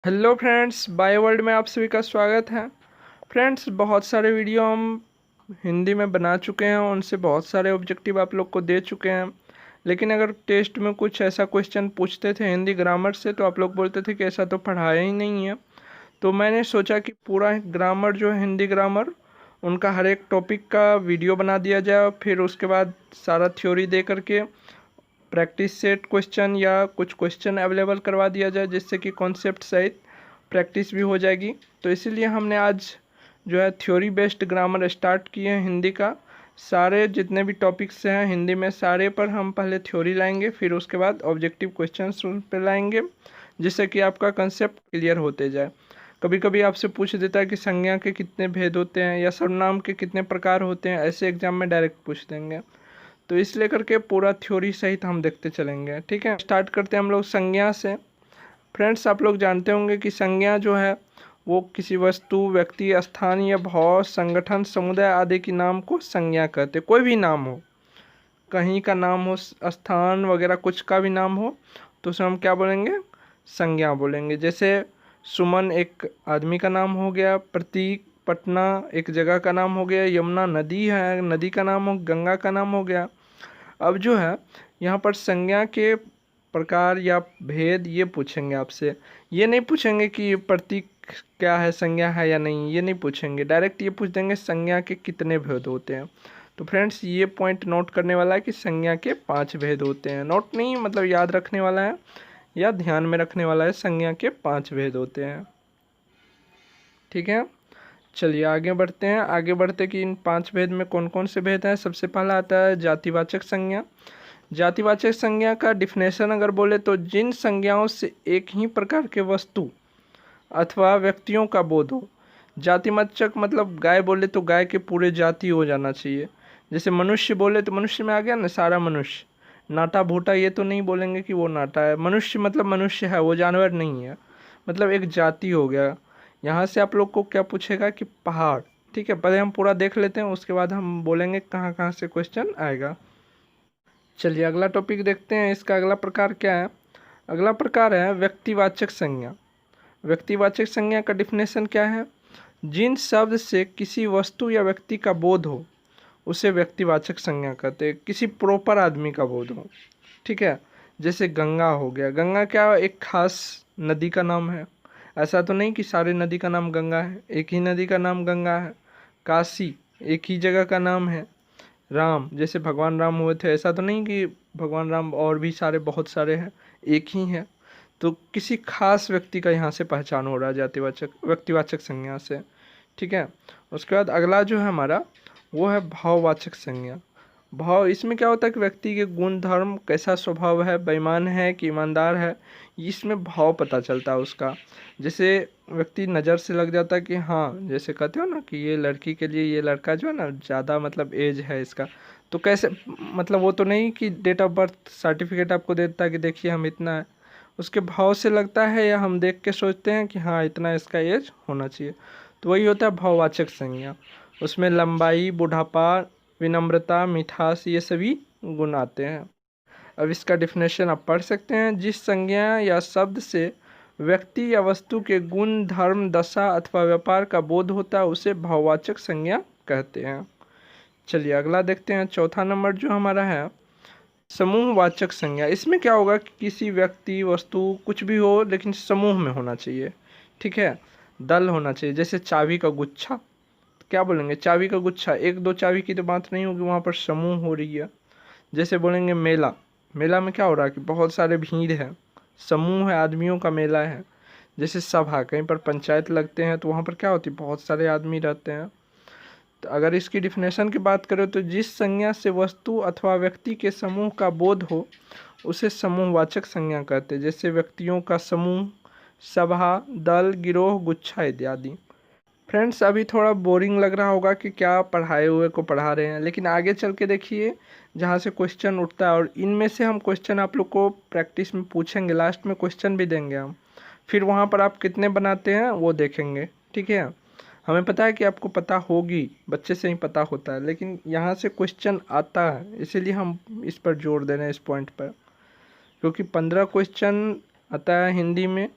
Hello friends, bye world में आप सभी का स्वागत है। फ्रेंड्स, बहुत सारे वीडियो हम हिंदी में बना चुके हैं, उनसे बहुत सारे ऑब्जेक्टिव आप लोग को दे चुके हैं। लेकिन अगर टेस्ट में कुछ ऐसा क्वेश्चन पूछते थे हिंदी ग्रामर से तो आप लोग बोलते थे कि ऐसा तो पढ़ाया ही नहीं है। तो मैंने सोचा कि पूरा ग्रामर जो है हिंदी ग्रामर, उनका हर एक टॉपिक का वीडियो बना दिया जाए, फिर उसके बाद सारा थ्योरी दे करके प्रैक्टिस सेट क्वेश्चन या कुछ क्वेश्चन अवेलेबल करवा दिया जाए, जिससे कि कॉन्सेप्ट सहित प्रैक्टिस भी हो जाएगी। तो इसीलिए हमने आज जो है थ्योरी बेस्ड ग्रामर स्टार्ट किए हैं हिंदी का। सारे जितने भी टॉपिक्स हैं हिंदी में सारे पर हम पहले थ्योरी लाएंगे, फिर उसके बाद ऑब्जेक्टिव क्वेश्चंस उन पर लाएंगे, जिससे कि आपका कंसेप्ट क्लियर होते जाए। कभी कभी आपसे पूछ देता है कि संज्ञा के कितने भेद होते हैं या सर्वनाम के कितने प्रकार होते हैं, ऐसे एग्जाम में डायरेक्ट पूछ देंगे। तो इसलिए करके पूरा थ्योरी सहित हम देखते चलेंगे। ठीक है, स्टार्ट करते हैं हम लोग संज्ञा से। फ्रेंड्स, आप लोग जानते होंगे कि संज्ञा जो है वो किसी वस्तु, व्यक्ति, स्थान या भाव, संगठन, समुदाय आदि के नाम को संज्ञा कहते हैं। कोई भी नाम हो, कहीं का नाम हो, स्थान वगैरह कुछ का भी नाम हो, तो उसे हम क्या बोलेंगे? संज्ञा बोलेंगे। जैसे सुमन एक आदमी का नाम हो गया, प्रतीक पटना एक जगह का नाम हो गया, यमुना नदी है, नदी का नाम हो, गंगा का नाम हो गया। अब जो है यहाँ पर संज्ञा के प्रकार या भेद ये पूछेंगे आपसे। ये नहीं पूछेंगे कि प्रतीक क्या है, संज्ञा है या नहीं, ये नहीं पूछेंगे। डायरेक्ट ये पूछ देंगे संज्ञा के कितने भेद होते हैं। तो फ्रेंड्स, ये पॉइंट नोट करने वाला है कि संज्ञा के 5 भेद होते हैं। नोट नहीं मतलब याद रखने वाला है या ध्यान में रखने वाला है, संज्ञा के 5 भेद होते हैं। ठीक है, चलिए आगे बढ़ते हैं। आगे बढ़ते कि इन 5 भेद में कौन कौन से भेद हैं। सबसे पहला आता है जातिवाचक संज्ञा। जातिवाचक संज्ञा का डिफिनेशन अगर बोले तो जिन संज्ञाओं से एक ही प्रकार के वस्तु अथवा व्यक्तियों का बोध हो। जातिवाचक मतलब गाय बोले तो गाय के पूरे जाति हो जाना चाहिए। जैसे मनुष्य बोले तो मनुष्य में आ गया ना सारा मनुष्य। नाटा भूटा ये तो नहीं बोलेंगे कि वो नाटा है। मनुष्य मतलब मनुष्य है, वो जानवर नहीं है, मतलब एक जाति हो गया। यहाँ से आप लोग को क्या पूछेगा कि पहाड़। ठीक है, पहले हम पूरा देख लेते हैं, उसके बाद हम बोलेंगे कहाँ कहाँ से क्वेश्चन आएगा। चलिए अगला टॉपिक देखते हैं। इसका अगला प्रकार क्या है? अगला प्रकार है व्यक्तिवाचक संज्ञा। व्यक्तिवाचक संज्ञा का डिफिनेशन क्या है? जिन शब्द से किसी वस्तु या व्यक्ति का बोध हो उसे व्यक्तिवाचक संज्ञा कहते हैं। किसी प्रॉपर आदमी का बोध हो। ठीक है, जैसे गंगा हो गया। गंगा क्या एक खास नदी का नाम है? ऐसा तो नहीं कि सारी नदी का नाम गंगा है, एक ही नदी का नाम गंगा है। काशी एक ही जगह का नाम है। राम जैसे भगवान राम हुए थे, ऐसा तो नहीं कि भगवान राम और भी सारे बहुत सारे हैं, एक ही है। तो किसी खास व्यक्ति का यहाँ से पहचान हो रहा है जातिवाचक व्यक्तिवाचक संज्ञा से। ठीक है, उसके बाद अगला जो है हमारा वो है भाववाचक संज्ञा। भाव, इसमें क्या होता है कि व्यक्ति के गुण धर्म, कैसा स्वभाव है, बेईमान है कि ईमानदार है, इसमें भाव पता चलता है उसका। जैसे व्यक्ति नज़र से लग जाता है कि हाँ, जैसे कहते हो ना कि ये लड़की के लिए ये लड़का जो है ना ज़्यादा मतलब एज है इसका, तो कैसे मतलब वो तो नहीं कि डेट ऑफ बर्थ सर्टिफिकेट आपको देता है कि देखिए हम इतना है। उसके भाव से लगता है या हम देख के सोचते हैं कि हाँ इतना इसका एज होना चाहिए। तो वही होता है भाववाचक संज्ञा। उसमें लंबाई, बुढ़ापा, विनम्रता, मिठास, ये सभी गुण आते हैं। अब इसका डिफिनेशन आप पढ़ सकते हैं। जिस संज्ञा या शब्द से व्यक्ति या वस्तु के गुण धर्म, दशा अथवा व्यापार का बोध होता है उसे भाववाचक संज्ञा कहते हैं। चलिए अगला देखते हैं। चौथा नंबर जो हमारा है समूहवाचक संज्ञा। इसमें क्या होगा कि किसी व्यक्ति, वस्तु कुछ भी हो लेकिन समूह में होना चाहिए। ठीक है, दल होना चाहिए। जैसे चाबी का गुच्छा, क्या बोलेंगे? चाबी का गुच्छा। एक दो चाबी की तो बात नहीं होगी, वहाँ पर समूह हो रही है। जैसे बोलेंगे मेला। मेला में क्या हो रहा है कि बहुत सारे भीड़ है, समूह है, आदमियों का मेला है। जैसे सभा, कहीं पर पंचायत लगते हैं तो वहाँ पर क्या होती है, बहुत सारे आदमी रहते हैं। तो अगर इसकी डिफिनेशन की बात करें तो जिस संज्ञा से वस्तु अथवा व्यक्ति के समूह का बोध हो उसे समूहवाचक संज्ञा कहते हैं। जैसे व्यक्तियों का समूह, सभा, दल, गिरोह, गुच्छा इत्यादि। फ्रेंड्स, अभी थोड़ा बोरिंग लग रहा होगा कि क्या पढ़ाए हुए को पढ़ा रहे हैं, लेकिन आगे चल के देखिए जहाँ से क्वेश्चन उठता है, और इनमें से हम क्वेश्चन आप लोग को प्रैक्टिस में पूछेंगे, लास्ट में क्वेश्चन भी देंगे हम। फिर वहाँ पर आप कितने बनाते हैं वो देखेंगे। ठीक है, हमें पता है कि आपको पता होगी, बच्चे से ही पता होता है, लेकिन यहाँ से क्वेश्चन आता है, इसीलिए हम इस पर जोर दे रहे हैं, इस पॉइंट पर। क्योंकि 15 क्वेश्चन आता है हिंदी में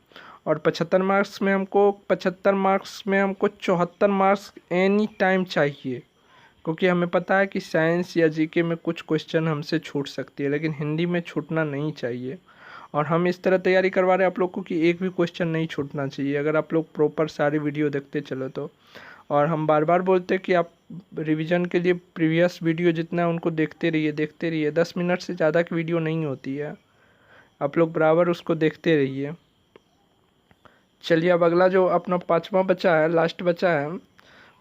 और 75 मार्क्स में हमको 74 मार्क्स एनी टाइम चाहिए, क्योंकि हमें पता है कि साइंस या जीके में कुछ क्वेश्चन हमसे छूट सकती है, लेकिन हिंदी में छूटना नहीं चाहिए। और हम इस तरह तैयारी करवा रहे हैं आप लोग को कि एक भी क्वेश्चन नहीं छूटना चाहिए, अगर आप लोग प्रॉपर सारी वीडियो देखते चलो तो। और हम बार बार बोलते हैं कि आप रिवीजन के लिए प्रीवियस वीडियो जितना है उनको देखते रहिए। 10 मिनट से ज़्यादा की वीडियो नहीं होती है, आप लोग बराबर उसको देखते रहिए। चलिए अब अगला जो अपना पाँचवा बचा है, लास्ट बचा है,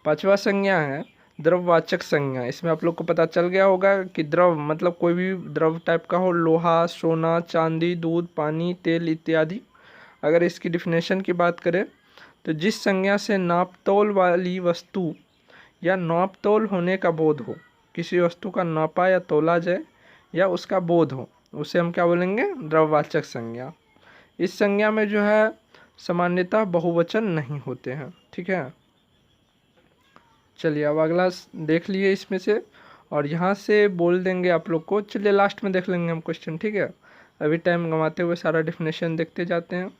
पाँचवा संज्ञा है द्रववाचक संज्ञा। इसमें आप लोग को पता चल गया होगा कि द्रव मतलब कोई भी द्रव टाइप का हो, लोहा, सोना, चांदी, दूध, पानी, तेल इत्यादि। अगर इसकी डिफिनेशन की बात करें तो जिस संज्ञा से नापतोल वाली वस्तु या नापतोल होने का बोध हो, किसी वस्तु का नापा या तोला जाए या उसका बोध हो, उसे हम क्या बोलेंगे? द्रववाचक संज्ञा। इस संज्ञा में जो है सामान्यतः बहुवचन नहीं होते हैं, ठीक है। चलिए अब अगला देख लिए इसमें से, और यहाँ से बोल देंगे आप लोग को। चलिए लास्ट में देख लेंगे हम क्वेश्चन, ठीक है। अभी टाइम गंवाते हुए सारा डिफिनेशन देखते जाते हैं।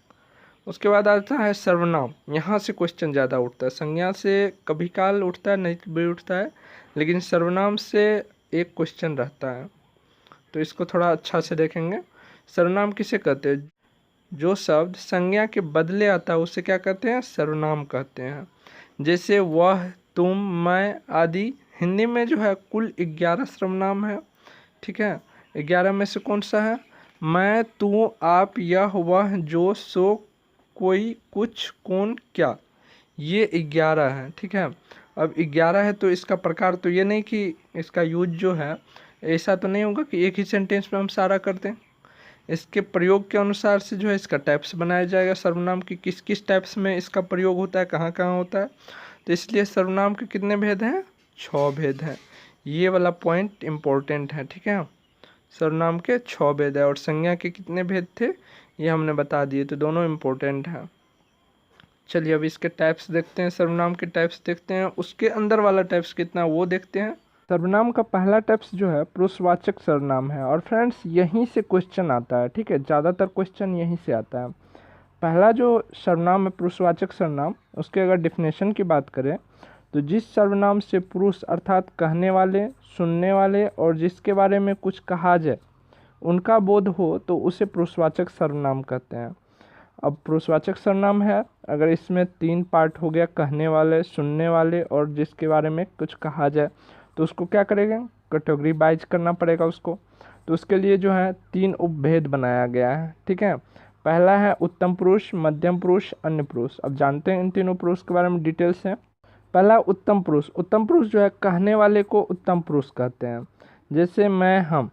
उसके बाद आता है सर्वनाम। यहाँ से क्वेश्चन ज़्यादा उठता है, संज्ञा से कभी काल उठता है, नहीं भी उठता है, लेकिन सर्वनाम से एक क्वेश्चन रहता है, तो इसको थोड़ा अच्छा से देखेंगे। सर्वनाम किसे कहते हैं? जो शब्द संज्ञा के बदले आता है उसे क्या कहते हैं? सर्वनाम कहते हैं। जैसे वह, तुम, मैं आदि। हिंदी में जो है कुल 11 सर्वनाम है, ठीक है। 11 में से कौन सा है? मैं, तू, आप, यह, वह, जो, सो, कोई, कुछ, कौन, क्या, ये 11 है, ठीक है। अब 11 है तो इसका प्रकार तो ये नहीं कि इसका यूज जो है ऐसा तो नहीं होगा कि एक ही सेंटेंस में हम सारा कर दें। इसके प्रयोग के अनुसार से जो है इसका टाइप्स बनाया जाएगा सर्वनाम की, किस किस टाइप्स में इसका प्रयोग होता है, कहाँ कहाँ होता है। तो इसलिए सर्वनाम के कितने भेद हैं? 6 भेद हैं। ये वाला पॉइंट इम्पोर्टेंट है, ठीक है। सर्वनाम के 6 भेद है, और संज्ञा के कितने भेद थे ये हमने बता दिए, तो दोनों इम्पोर्टेंट हैं। चलिए अब इसके टाइप्स देखते हैं, सर्वनाम के टाइप्स देखते हैं, उसके अंदर वाला टाइप्स कितना वो देखते हैं। सर्वनाम का पहला टाइप्स जो है पुरुषवाचक सर्वनाम है, और फ्रेंड्स यहीं से क्वेश्चन आता है, ठीक है। ज़्यादातर क्वेश्चन यहीं से आता है। पहला जो सर्वनाम है पुरुषवाचक सर्वनाम, उसके अगर डिफिनेशन की बात करें तो जिस सर्वनाम से पुरुष अर्थात कहने वाले, सुनने वाले और जिसके बारे में कुछ कहा जाए उनका बोध हो तो उसे पुरुषवाचक सर्वनाम कहते हैं। अब पुरुषवाचक सर्वनाम है, अगर इसमें 3 पार्ट हो गया, कहने वाले, सुनने वाले और जिसके बारे में कुछ कहा जाए, तो उसको क्या करेंगे? कैटेगरी वाइज करना पड़ेगा उसको। तो उसके लिए जो है 3 उपभेद बनाया गया है, ठीक है। पहला है उत्तम पुरुष, मध्यम पुरुष, अन्य पुरुष। अब जानते हैं इन तीनों पुरुष के बारे में डिटेल्स है। पहला उत्तम पुरुष। उत्तम पुरुष जो है कहने वाले को उत्तम पुरुष कहते हैं। जैसे मैं, हम,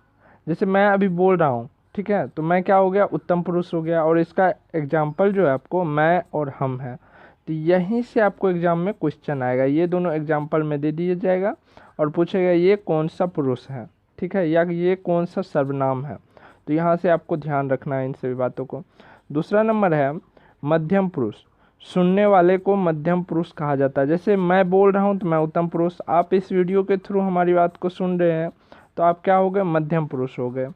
जैसे मैं अभी बोल रहा हूँ, ठीक है, तो मैं क्या हो गया? उत्तम पुरुष हो गया। और इसका एग्जाम्पल जो है आपको मैं और हम है, तो यहीं से आपको एग्जाम में क्वेश्चन आएगा। ये दोनों एग्जाम्पल में दे दिया जाएगा और पूछेगा ये कौन सा पुरुष है, ठीक है, या ये कौन सा सर्वनाम है। तो यहाँ से आपको ध्यान रखना है इन सभी बातों को। दूसरा नंबर है मध्यम पुरुष। सुनने वाले को मध्यम पुरुष कहा जाता है। जैसे मैं बोल रहा हूँ तो मैं उत्तम पुरुष, आप इस वीडियो के थ्रू हमारी बात को सुन रहे हैं तो आप क्या हो गए? मध्यम पुरुष हो गए।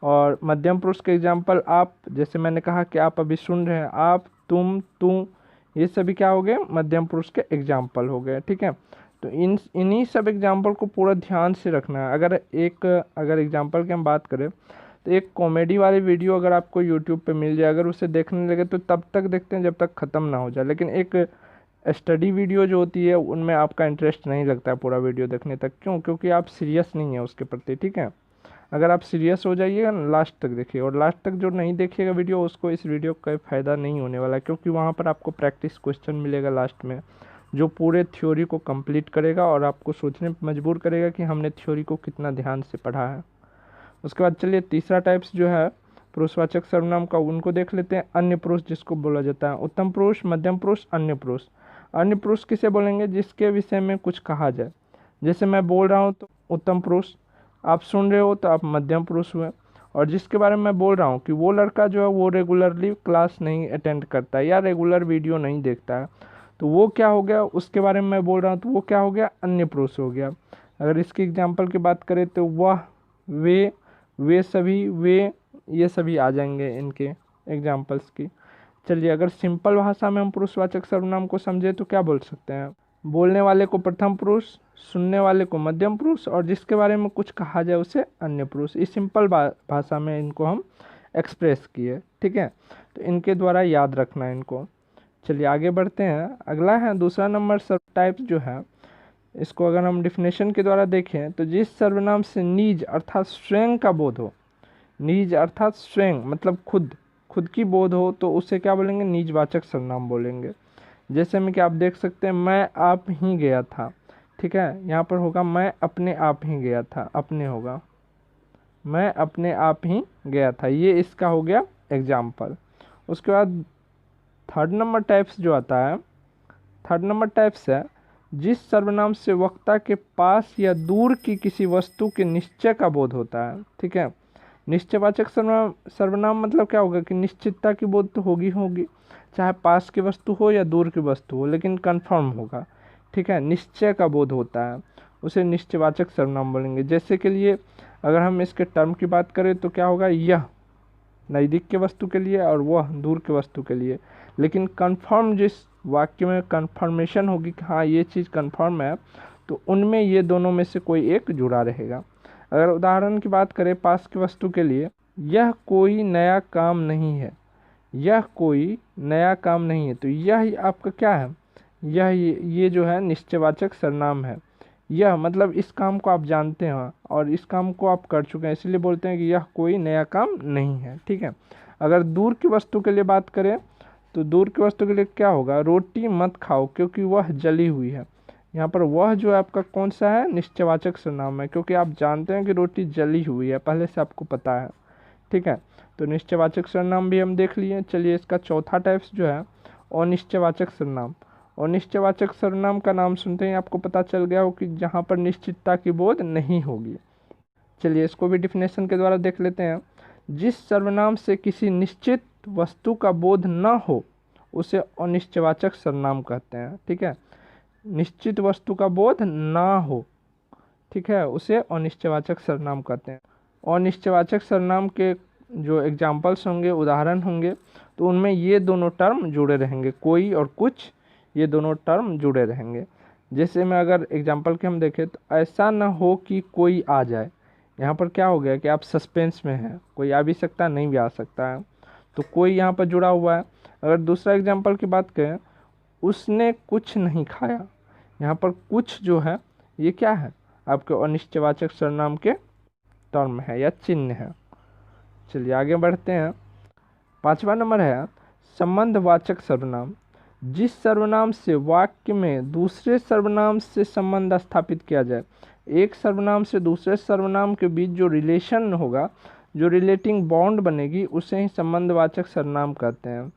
और मध्यम पुरुष के एग्जाम्पल आप, जैसे मैंने कहा कि आप अभी सुन रहे हैं, आप, तुम, तू, ये सभी क्या हो गए? मध्यम पुरुष के एग्जाम्पल हो गए, ठीक है। तो इन्हीं सब एग्जाम्पल को पूरा ध्यान से रखना है। अगर एग्जाम्पल की हम बात करें तो एक कॉमेडी वाली वीडियो अगर आपको यूट्यूब पे मिल जाए, अगर उसे देखने लगे तो तब तक देखते हैं जब तक ख़त्म ना हो जाए। लेकिन एक स्टडी वीडियो जो होती है उनमें आपका इंटरेस्ट नहीं लगता है पूरा वीडियो देखने तक। क्यों? क्योंकि आप सीरियस नहीं है उसके प्रति, ठीक है। अगर आप सीरियस हो जाइएगा लास्ट तक देखिए, और लास्ट तक जो नहीं देखिएगा वीडियो उसको इस वीडियो का फ़ायदा नहीं होने वाला, क्योंकि वहाँ पर आपको प्रैक्टिस क्वेश्चन मिलेगा लास्ट में जो पूरे थ्योरी को कंप्लीट करेगा और आपको सोचने पर मजबूर करेगा कि हमने थ्योरी को कितना ध्यान से पढ़ा है। उसके बाद चलिए तीसरा टाइप्स जो है पुरुषवाचक सर्वनाम का, उनको देख लेते हैं। अन्य पुरुष जिसको बोला जाता है, उत्तम पुरुष, मध्यम पुरुष, अन्य पुरुष। अन्य पुरुष किसे बोलेंगे? जिसके विषय में कुछ कहा जाए। जैसे मैं बोल रहा हूँ तो उत्तम पुरुष, आप सुन रहे हो तो आप मध्यम पुरुष हुए। और जिसके बारे में मैं बोल रहा हूँ कि वो लड़का जो है वो रेगुलरली क्लास नहीं अटेंड करता है या रेगुलर वीडियो नहीं देखता है, तो वो क्या हो गया? उसके बारे में मैं बोल रहा हूँ तो वो क्या हो गया? अन्य पुरुष हो गया। अगर इसकी एग्जाम्पल की बात करें तो वह, वे सभी, वे, ये सभी आ जाएंगे इनके एग्जाम्पल्स की। चलिए अगर सिंपल भाषा में हम पुरुषवाचक सर्वनाम को समझे तो क्या बोल सकते हैं, बोलने वाले को प्रथम पुरुष, सुनने वाले को मध्यम पुरुष और जिसके बारे में कुछ कहा जाए उसे अन्य पुरुष। इस सिंपल भाषा में इनको हम एक्सप्रेस किए, ठीक है। तो इनके द्वारा याद रखना है इनको। चलिए आगे बढ़ते हैं। अगला है दूसरा नंबर सर्व टाइप्स जो है, इसको अगर हम डिफिनेशन के द्वारा देखें तो जिस सर्वनाम से निज अर्थात स्वयं का बोध हो, निज अर्थात स्वयं मतलब खुद की बोध हो तो उसे क्या बोलेंगे, निजवाचक सर्वनाम बोलेंगे। जैसे में कि आप देख सकते हैं मैं आप ही गया था, ठीक है, यहाँ पर होगा मैं अपने आप ही गया था, अपने होगा मैं अपने आप ही गया था, ये इसका हो गया एग्जाम्पल। उसके बाद थर्ड नंबर टाइप्स जो आता है, थर्ड नंबर टाइप्स है जिस सर्वनाम से वक्ता के पास या दूर की किसी वस्तु के निश्चय का बोध होता है, ठीक है। निश्चयवाचक सर्वनाम मतलब क्या होगा कि निश्चितता की बोध तो होगी, चाहे पास की वस्तु हो या दूर की वस्तु हो, लेकिन कंफर्म होगा, ठीक है, निश्चय का बोध होता है, उसे निश्चयवाचक सर्वनाम बोलेंगे। जैसे के लिए अगर हम इसके टर्म की बात करें तो क्या होगा, यह नज़दीक के वस्तु के लिए और वह दूर के वस्तु के लिए, लेकिन कंफर्म जिस वाक्य में कंफर्मेशन होगी कि हाँ ये चीज़ कंफर्म है, तो उनमें ये दोनों में से कोई एक जुड़ा रहेगा। अगर उदाहरण की बात करें पास की वस्तु के लिए, यह कोई नया काम नहीं है, यह कोई नया काम नहीं है, तो यह आपका क्या है, यह ये जो है निश्चयवाचक सर्वनाम है। यह मतलब इस काम को आप जानते हैं और इस काम को आप कर चुके हैं, इसलिए बोलते हैं कि यह कोई नया काम नहीं है, ठीक है। अगर दूर की वस्तु के लिए बात करें तो दूर की वस्तु के लिए क्या होगा, रोटी मत खाओ क्योंकि वह जली हुई है। यहाँ पर वह जो है आपका कौन सा है, निश्चयवाचक सर्वनाम है, क्योंकि आप जानते हैं कि रोटी जली हुई है, पहले से आपको पता है, ठीक है। तो निश्चयवाचक सर्वनाम भी हम देख लिए। चलिए इसका चौथा टाइप्स जो है अनिश्चयवाचक सर्वनाम। अनिश्चयवाचक सर्वनाम का नाम सुनते ही आपको पता चल गया हो कि जहाँ पर निश्चितता की बोध नहीं होगी। चलिए इसको भी डिफिनेशन के द्वारा देख लेते हैं। जिस सर्वनाम से किसी निश्चित वस्तु का बोध न हो उसे अनिश्चयवाचक सर्वनाम कहते हैं, ठीक है। निश्चित वस्तु का बोध ना हो, ठीक है, उसे अनिश्चयवाचक सर्वनाम कहते हैं। अनिश्चयवाचक सर्वनाम के जो एग्जाम्पल्स होंगे, उदाहरण होंगे, तो उनमें ये दोनों टर्म जुड़े रहेंगे, कोई और कुछ, ये दोनों टर्म जुड़े रहेंगे। जैसे में अगर एग्जाम्पल के हम देखें तो ऐसा ना हो कि कोई आ जाए, यहाँ पर क्या हो गया कि आप सस्पेंस में हैं, कोई आ भी सकता है नहीं भी आ सकता है, तो कोई यहाँ पर जुड़ा हुआ है। अगर दूसरा एग्जाम्पल की बात करें, उसने कुछ नहीं खाया, यहाँ पर कुछ जो है ये क्या है, आपके अनिश्चयवाचक सर्वनाम के टर्म है या चिन्ह है। चलिए आगे बढ़ते हैं। पांचवा नंबर है संबंधवाचक सर्वनाम। जिस सर्वनाम से वाक्य में दूसरे सर्वनाम से संबंध स्थापित किया जाए, एक सर्वनाम से दूसरे सर्वनाम के बीच जो रिलेशन होगा, जो रिलेटिंग बॉन्ड बनेगी, उसे ही संबंधवाचक सर्वनाम कहते हैं।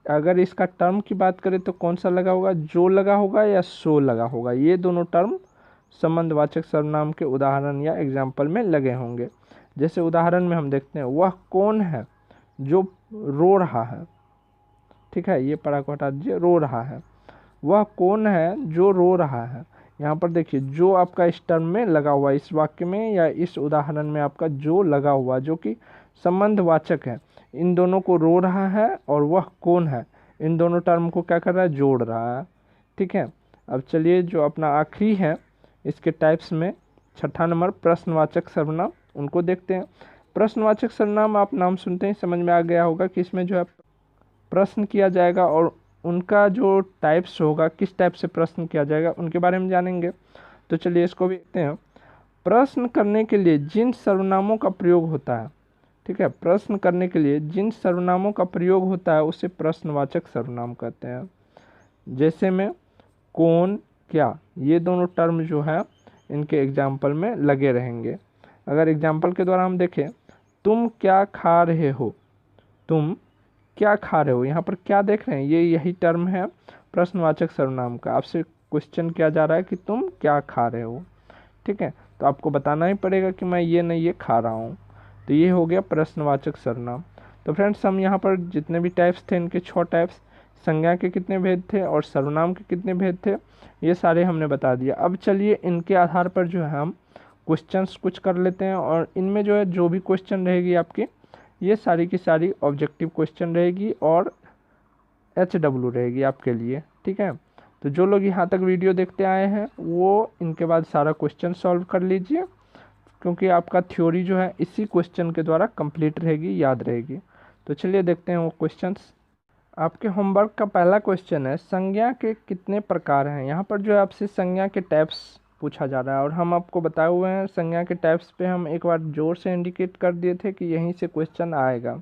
अगर इसका टर्म की बात करें तो कौन सा लगा होगा, जो लगा होगा या सो लगा होगा, ये दोनों टर्म संबंधवाचक सर्वनाम के उदाहरण या एग्जाम्पल में लगे होंगे। जैसे उदाहरण में हम देखते हैं, वह कौन है जो रो रहा है, ठीक है, ये पढ़ा को हटा दीजिए, रो रहा है। वह कौन है जो रो रहा है, यहाँ पर देखिए जो आपका इस टर्म में लगा हुआ, इस वाक्य में या इस उदाहरण में आपका जो लगा हुआ, जो कि संबंधवाचक है, इन दोनों को रो रहा है और वह कौन है, इन दोनों टर्म को क्या कर रहा है, जोड़ रहा है, ठीक है। अब चलिए जो अपना आखिरी है इसके टाइप्स में, छठा नंबर प्रश्नवाचक सर्वनाम, उनको देखते हैं। प्रश्नवाचक सर्वनाम आप नाम सुनते ही समझ में आ गया होगा कि इसमें जो है प्रश्न किया जाएगा और उनका जो टाइप्स होगा, किस टाइप से प्रश्न किया जाएगा, उनके बारे में जानेंगे। तो चलिए इसको भी देखते हैं। प्रश्न करने के लिए जिन सर्वनामों का प्रयोग होता है, ठीक है, प्रश्न करने के लिए जिन सर्वनामों का प्रयोग होता है उसे प्रश्नवाचक सर्वनाम कहते हैं। जैसे में कौन, क्या, ये दोनों टर्म जो है इनके एग्जाम्पल में लगे रहेंगे। अगर एग्जाम्पल के द्वारा हम देखें, तुम क्या खा रहे हो, तुम क्या खा रहे हो, यहाँ पर क्या देख रहे हैं, ये यही टर्म है प्रश्नवाचक सर्वनाम का। आपसे क्वेश्चन किया जा रहा है कि तुम क्या खा रहे हो, ठीक है, तो आपको बताना ही पड़ेगा कि मैं ये नहीं ये खा रहा हूँ, तो ये हो गया प्रश्नवाचक सर्वनाम। तो फ्रेंड्स हम यहाँ पर जितने भी टाइप्स थे, इनके 6 टाइप्स, संज्ञा के कितने भेद थे और सर्वनाम के कितने भेद थे, ये सारे हमने बता दिया। अब चलिए इनके आधार पर जो है हम क्वेश्चंस कुछ कर लेते हैं, और इनमें जो है जो भी क्वेश्चन रहेगी आपकी, ये सारी की सारी ऑब्जेक्टिव क्वेश्चन रहेगी और HW रहेगी आपके लिए, ठीक है। तो जो लोग यहाँ तक वीडियो देखते आए हैं वो इनके बाद सारा क्वेश्चन सॉल्व कर लीजिए, क्योंकि आपका थ्योरी जो है इसी क्वेश्चन के द्वारा कंप्लीट रहेगी, याद रहेगी। तो चलिए देखते हैं वो क्वेश्चंस। आपके होमवर्क का पहला क्वेश्चन है, संज्ञा के कितने प्रकार हैं। यहाँ पर जो है आपसे संज्ञा के टाइप्स पूछा जा रहा है, और हम आपको बताए हुए हैं संज्ञा के टाइप्स पे हम एक बार जोर से इंडिकेट कर दिए थे कि यहीं से क्वेश्चन आएगा।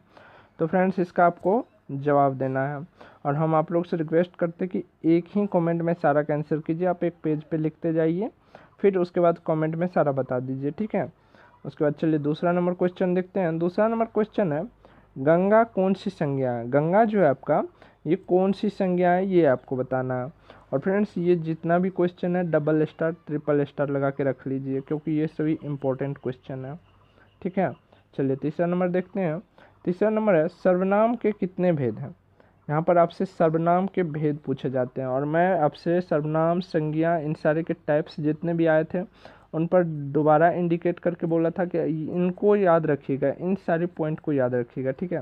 तो फ्रेंड्स इसका आपको जवाब देना है, और हम आप लोग से रिक्वेस्ट करते कि एक ही कमेंट में सारा का आंसर कीजिए। आप एक पेज पे लिखते जाइए, फिर उसके बाद कमेंट में सारा बता दीजिए, ठीक है। उसके बाद चलिए दूसरा नंबर क्वेश्चन देखते हैं। दूसरा नंबर क्वेश्चन है, गंगा कौन सी संज्ञा है। गंगा जो है आपका ये कौन सी संज्ञा है, ये आपको बताना है। और फ्रेंड्स ये जितना भी क्वेश्चन है डबल स्टार ट्रिपल स्टार लगा के रख लीजिए, क्योंकि ये सभी इंपॉर्टेंट क्वेश्चन है, ठीक है। चलिए तीसरा नंबर देखते हैं। तीसरा नंबर है, सर्वनाम के कितने भेद हैं। यहाँ पर आपसे सर्वनाम के भेद पूछे जाते हैं, और मैं आपसे सर्वनाम संज्ञा इन सारे के टाइप्स जितने भी आए थे उन पर दोबारा इंडिकेट करके बोला था कि इनको याद रखिएगा, इन सारे पॉइंट को याद रखिएगा, ठीक है।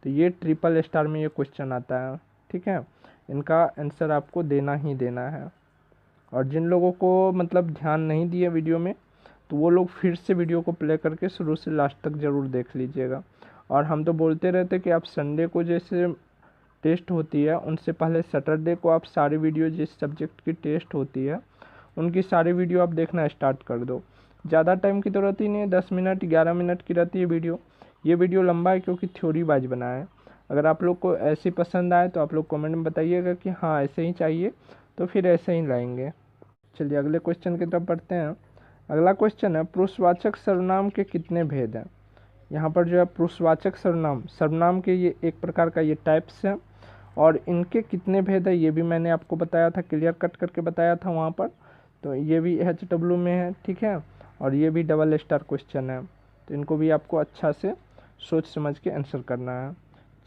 तो ये ट्रिपल स्टार में ये क्वेश्चन आता है, ठीक है। इनका आंसर आपको देना ही देना है। और जिन लोगों को मतलब ध्यान नहीं दिया वीडियो में, तो वो लोग फिर से वीडियो को प्ले करके शुरू से लास्ट तक ज़रूर देख लीजिएगा। और हम तो बोलते रहते कि आप संडे को जैसे टेस्ट होती है उनसे पहले सैटरडे को आप सारी वीडियो जिस सब्जेक्ट की टेस्ट होती है उनकी सारी वीडियो आप देखना स्टार्ट कर दो। ज़्यादा टाइम की ज़रूरत ही नहीं है, 10 मिनट 11 मिनट की रहती है वीडियो। ये वीडियो लंबा है क्योंकि थ्योरी वाइज बना है। अगर आप लोग को ऐसे पसंद आए तो आप लोग कमेंट में बताइएगा कि हाँ ऐसे ही चाहिए, तो फिर ऐसे ही लाएंगे। चलिए अगले क्वेश्चन की तरफ बढ़ते हैं। अगला क्वेश्चन है, पुरुषवाचक सर्वनाम के कितने भेद हैं। यहाँ पर जो है पुरुषवाचक सर्वनाम, सर्वनाम के ये एक प्रकार का ये टाइप्स हैं, और इनके कितने भेद है ये भी मैंने आपको बताया था, क्लियर कट करके बताया था वहाँ पर। तो ये भी HW में है, ठीक है। और ये भी डबल स्टार क्वेश्चन है, तो इनको भी आपको अच्छा से सोच समझ के आंसर करना है।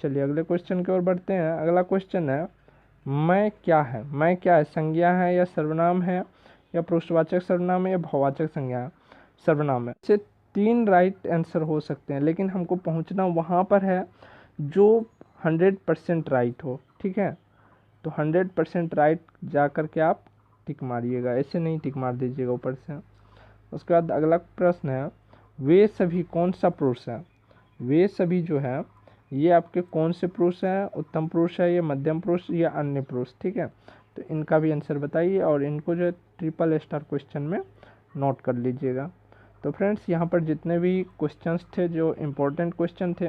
चलिए अगले क्वेश्चन की ओर बढ़ते हैं। अगला क्वेश्चन है, मैं क्या है। मैं क्या है, संज्ञा है या सर्वनाम है, या पुरुषवाचक सर्वनाम है या भाववाचक संज्ञा है, सर्वनाम है। इससे 3 राइट आंसर हो सकते हैं, लेकिन हमको पहुंचना वहाँ पर है जो 100% राइट हो, ठीक है। तो 100% राइट जा कर के आप टिक मारिएगा, ऐसे नहीं टिक मार दीजिएगा ऊपर से। उसके बाद अगला प्रश्न है, वे सभी कौन सा पुरुष है। वे सभी जो है ये आपके कौन से पुरुष हैं, उत्तम पुरुष है या मध्यम पुरुष या अन्य पुरुष, ठीक है। तो इनका भी आंसर बताइए, और इनको जो है ट्रिपल स्टार क्वेश्चन में नोट कर लीजिएगा। तो फ्रेंड्स यहाँ पर जितने भी क्वेश्चंस थे जो इम्पोर्टेंट क्वेश्चन थे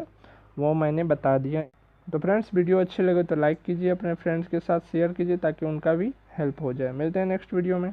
वो मैंने बता दिया। तो फ्रेंड्स वीडियो अच्छे लगे तो लाइक कीजिए, अपने फ्रेंड्स के साथ शेयर कीजिए ताकि उनका भी हेल्प हो जाए। मिलते हैं नेक्स्ट वीडियो में।